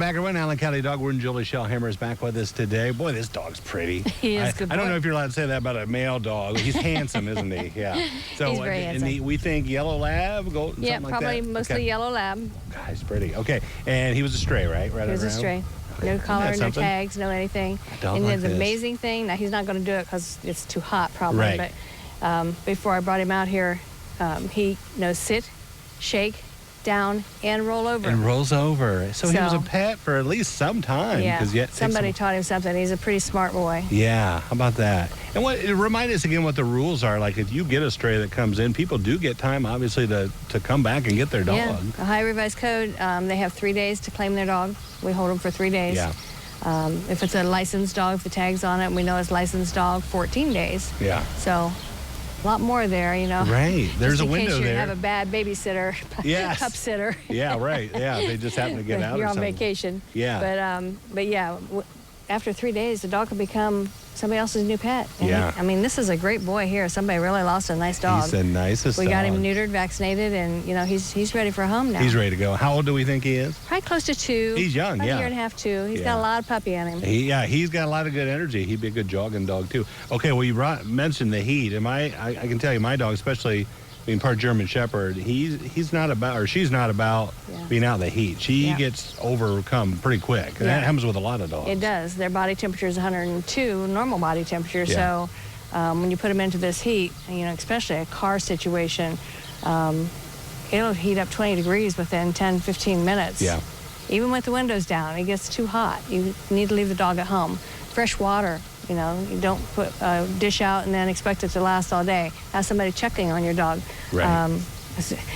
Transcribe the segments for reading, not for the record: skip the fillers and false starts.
Back at Allen County Dog Warden Julie Shellhammer is back with us today. Boy, this dog's pretty. He is good boy. I don't know if you're allowed to say that about a male dog. He's handsome, isn't he? Yeah. So, he's very handsome. We think yellow lab, golden, Yeah, something like that? probably mostly yellow lab. God, he's pretty. Okay. And he was a stray, right? He was a stray. No collar, no tags, no anything. And like the amazing thing, now he's not going to do it because it's too hot probably, right. But before I brought him out here, he knows sit, shake, down, and roll over. And rolls over. So he was a pet for at least some time. Yeah, somebody taught him something. He's a pretty smart boy. Yeah, how about that? And remind us again what the rules are. Like if you get a stray that comes in, people do get time, obviously, to come back and get their dog. Yeah, the High Revised Code, they have 3 days to claim their dog. We hold them for 3 days. Yeah. If it's a licensed dog, if the tag's on it, we know it's licensed dog, 14 days. Yeah. So a lot more there, you know. Right. There's a window there. In case you have a bad babysitter, pup sitter. Yeah, right. Yeah, they just happen to get out You're or on something. vacation. Yeah. But yeah, after 3 days, the dog could become somebody else's new pet. And yeah. I mean, this is a great boy here. Somebody really lost a nice dog. He's the nicest dog. We got him neutered, vaccinated, and, you know, he's ready for a home now. He's ready to go. How old do we think he is? Probably close to 2. He's young, About a year and a half, 2. He's got a lot of puppy in him. He's got a lot of good energy. He'd be a good jogging dog, too. Okay, well, you mentioned the heat. I can tell you, my dog, especially being part German Shepherd, he's not about, or she's not about being out in the heat. She gets overcome pretty quick. And that happens with a lot of dogs. It does. Their body temperature is 102, normal body temperature. So when you put them into this heat, you know, especially a car situation, it'll heat up 20 degrees within 10, 15 minutes. Yeah. Even with the windows down, it gets too hot. You need to leave the dog at home. Fresh water. You know, you don't put a dish out and then expect it to last all day. Have somebody checking on your dog. Right.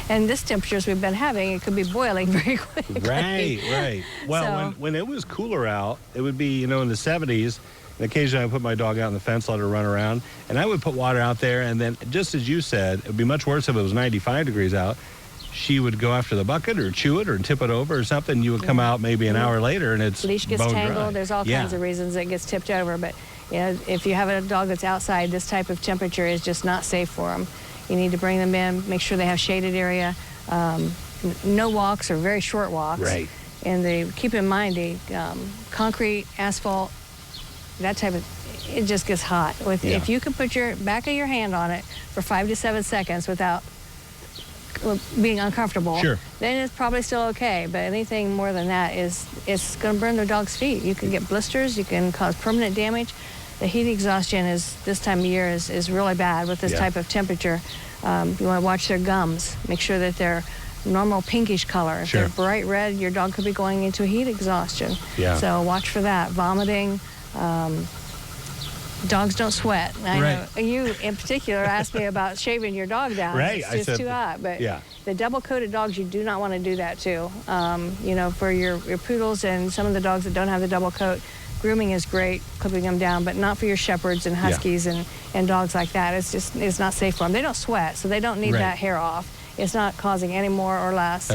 And this temperatures we've been having, it could be boiling very quickly. Right. Well, when it was cooler out, it would be, you know, in the 70s, and occasionally I would put my dog out on the fence, let her run around, and I would put water out there, and then just as you said, it would be much worse if it was 95 degrees out. She would go after the bucket or chew it or tip it over or something. You would come out maybe an hour later and it's leash gets tangled. Dry. There's all kinds of reasons it gets tipped over. But you know, if you have a dog that's outside, this type of temperature is just not safe for them. You need to bring them in, make sure they have shaded area, no walks or very short walks. Right. And keep in mind the concrete, asphalt, that type of, it just gets hot. If you can put your back of your hand on it for 5 to 7 seconds without being uncomfortable, then it's probably still okay. But anything more than that it's going to burn the dog's feet. You can get blisters. You can cause permanent damage. The heat exhaustion this time of year is really bad with this type of temperature. You want to watch their gums. Make sure that they're normal pinkish color. If they're bright red, your dog could be going into heat exhaustion. Yeah. So watch for that. Vomiting. Dogs don't sweat. I know you in particular asked me about shaving your dog down. Right. It's just too hot. But the double-coated dogs, you do not want to do that to. You know, for your poodles and some of the dogs that don't have the double coat, grooming is great, clipping them down, but not for your shepherds and huskies and dogs like that. It's not safe for them. They don't sweat, so they don't need that hair off. It's not causing any more or less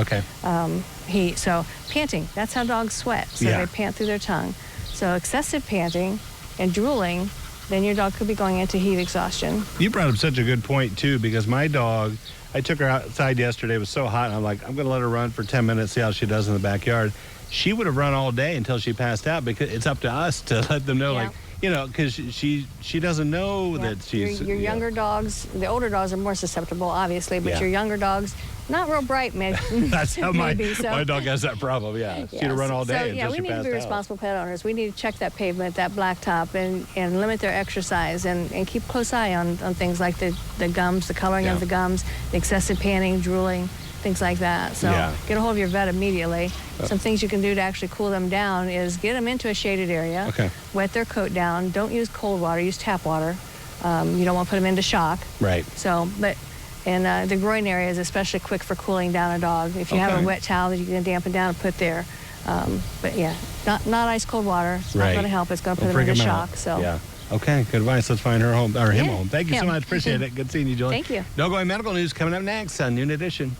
heat. So panting, that's how dogs sweat. So they pant through their tongue. So excessive panting and drooling, then your dog could be going into heat exhaustion. You brought up such a good point, too, because my dog, I took her outside yesterday. It was so hot, and I'm like, I'm going to let her run for 10 minutes, see how she does in the backyard. She would have run all day until she passed out, because it's up to us to let them know, like, you know, because she doesn't know that she's... Your younger dogs, the older dogs are more susceptible, obviously, but your younger dogs, not real bright, maybe. That's how my so. dog has that problem, She'd run all day until she passed out. We need to be responsible pet owners. We need to check that pavement, that blacktop, and limit their exercise and keep close eye on things like the gums, the coloring of the gums, the excessive panting, drooling, things like that. So get a hold of your vet immediately. Some things you can do to actually cool them down is get them into a shaded area, wet their coat down. Don't use cold water, use tap water. You don't want to put them into shock. Right. So, and the groin area is especially quick for cooling down a dog. If you have a wet towel that you can dampen down and put there. But not ice cold water. It's not going to help. It's going to put them into shock. So. Okay, good advice. Let's find her home, or him home. Thank you so much. Appreciate it. Good seeing you, Julie. Thank you. Dog Medical News coming up next on Noon Edition.